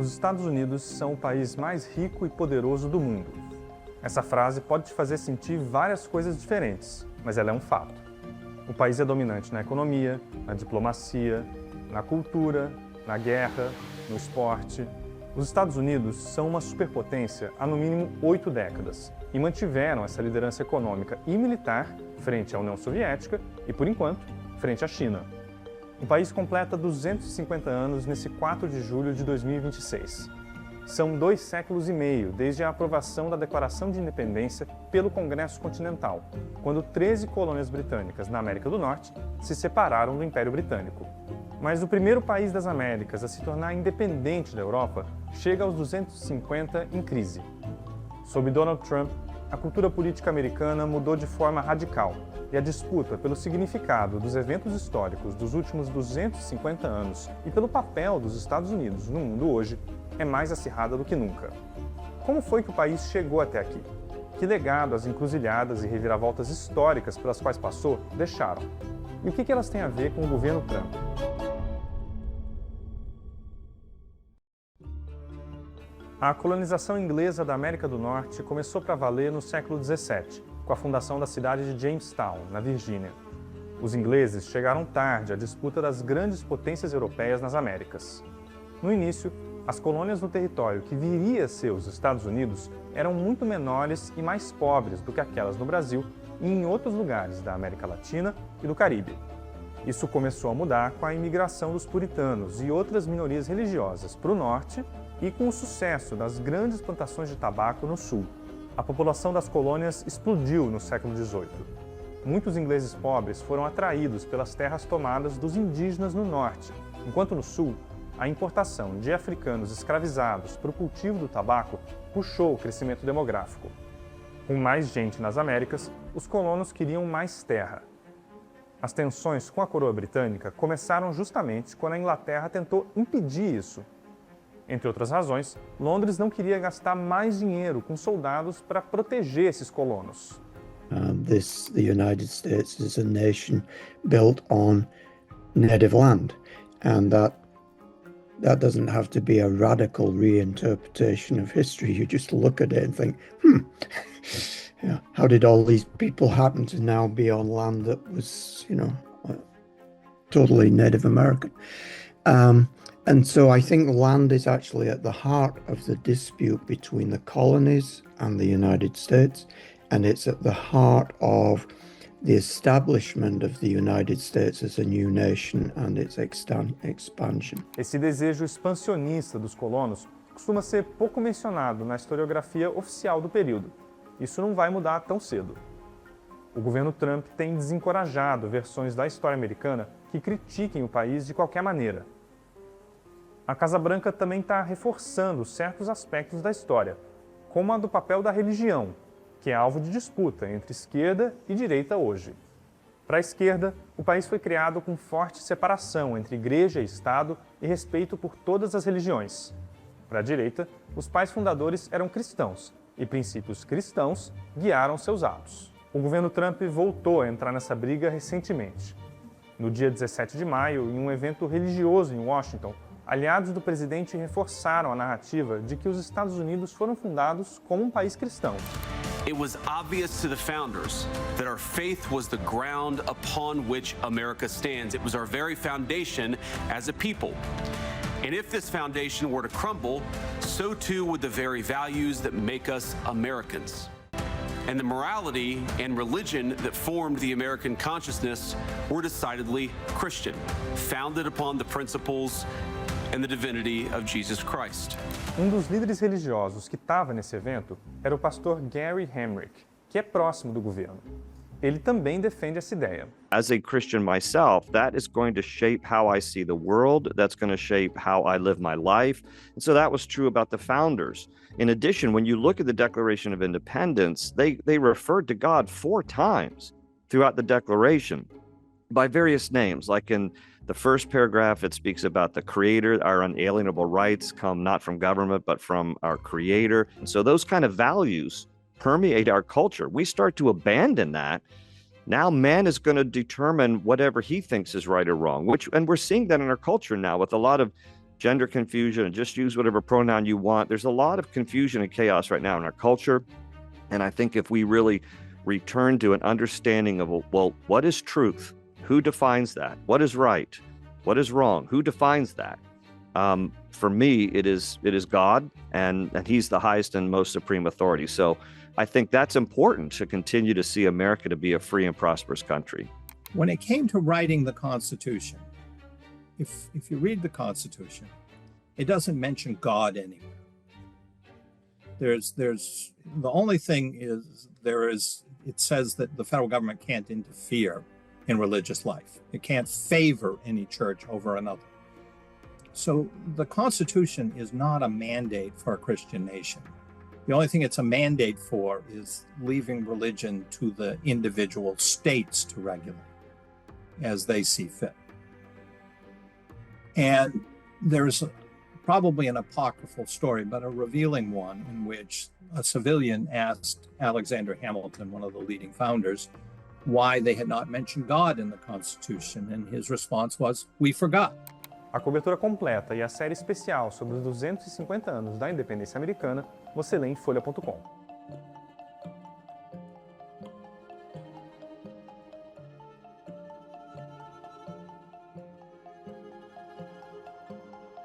Os Estados Unidos são o país mais rico e poderoso do mundo. Essa frase pode te fazer sentir várias coisas diferentes, mas ela é um fato. O país é dominante na economia, na diplomacia, na cultura, na guerra, no esporte. Os Estados Unidos são uma superpotência há no mínimo 8 décadas e mantiveram essa liderança econômica e militar frente à União Soviética e, por enquanto, frente à China. O país completa 250 anos nesse 4 de julho de 2026. São 2 séculos e meio desde a aprovação da Declaração de Independência pelo Congresso Continental, quando 13 colônias britânicas na América do Norte se separaram do Império Britânico. Mas o primeiro país das Américas a se tornar independente da Europa chega aos 250 em crise. Sob Donald Trump, a cultura política americana mudou de forma radical e a disputa pelo significado dos eventos históricos dos últimos 250 anos e pelo papel dos Estados Unidos no mundo hoje é mais acirrada do que nunca. Como foi que o país chegou até aqui? Que legado as encruzilhadas e reviravoltas históricas pelas quais passou deixaram? E o que elas têm a ver com o governo Trump? A colonização inglesa da América do Norte começou para valer no século XVII, com a fundação da cidade de Jamestown, na Virgínia. Os ingleses chegaram tarde à disputa das grandes potências europeias nas Américas. No início, as colônias no território que viria a ser os Estados Unidos eram muito menores e mais pobres do que aquelas no Brasil e em outros lugares da América Latina e do Caribe. Isso começou a mudar com a imigração dos puritanos e outras minorias religiosas para o norte e com o sucesso das grandes plantações de tabaco no sul. A população das colônias explodiu no século XVIII. Muitos ingleses pobres foram atraídos pelas terras tomadas dos indígenas no norte, enquanto no sul, a importação de africanos escravizados para o cultivo do tabaco puxou o crescimento demográfico. Com mais gente nas Américas, os colonos queriam mais terra. As tensões com a coroa britânica começaram justamente quando a Inglaterra tentou impedir isso. Entre outras razões, Londres não queria gastar mais dinheiro com soldados para proteger esses colonos. The United States is a nation built on native land, and that doesn't have to be a radical reinterpretation of history. You just look at it and think, yeah, how did all these people happen to now be on land that was, totally Native American? And so I think land is actually at the heart of the dispute between the colonies and the United States, and it's at the heart of the establishment of the United States as a new nation and its expansion. Esse desejo expansionista dos colonos costuma ser pouco mencionado na historiografia oficial do período. Isso não vai mudar tão cedo. O governo Trump tem desencorajado versões da história americana que critiquem o país de qualquer maneira. A Casa Branca também está reforçando certos aspectos da história, como a do papel da religião, que é alvo de disputa entre esquerda e direita hoje. Para a esquerda, o país foi criado com forte separação entre igreja e Estado e respeito por todas as religiões. Para a direita, os pais fundadores eram cristãos e princípios cristãos guiaram seus atos. O governo Trump voltou a entrar nessa briga recentemente. No dia 17 de maio, em um evento religioso em Washington, aliados do presidente reforçaram a narrativa de que os Estados Unidos foram fundados como um país cristão. It was obvious to the founders that our faith was the ground upon which America stands. It was our very foundation as a people. And if this foundation were to crumble, so too would the very values that make us Americans. And the morality and religion that formed the American consciousness were decidedly Christian, founded upon the principles and the divinity of Jesus Christ. Um dos líderes religiosos que estava nesse evento era o pastor Gary Hamrick, que é próximo do governo. Ele também defende essa ideia. As a Christian myself, that is going to shape how I see the world. That's going to shape how I live my life. And so that was true about the founders. In addition, when you look at the Declaration of Independence, they referred to God 4 times throughout the Declaration by various names. Like in the first paragraph, it speaks about the Creator. Our unalienable rights come not from government, but from our Creator. And so those kind of values permeate our culture. We start to abandon that. Now man is going to determine whatever he thinks is right or wrong, and we're seeing that in our culture now with a lot of gender confusion and just use whatever pronoun you want. There's a lot of confusion and chaos right now in our culture. And I think if we really return to an understanding of, well, what is truth? Who defines that? What is right? What is wrong? Who defines that? For me, it is God, and he's the highest and most supreme authority. So I think that's important to continue to see America to be a free and prosperous country. When it came to writing the Constitution, if you read the Constitution, it doesn't mention God anywhere. There's the only thing is it says that the federal government can't interfere in religious life. It can't favor any church over another. So the Constitution is not a mandate for a Christian nation. The only thing it's a mandate for is leaving religion to the individual states to regulate as they see fit. And there's probably an apocryphal story, but a revealing one, in which a civilian asked Alexander Hamilton, one of the leading founders, why they had not mentioned God in the Constitution. And his response was, "We forgot." A cobertura completa e a série especial sobre os 250 anos da independência americana você lê em folha.com.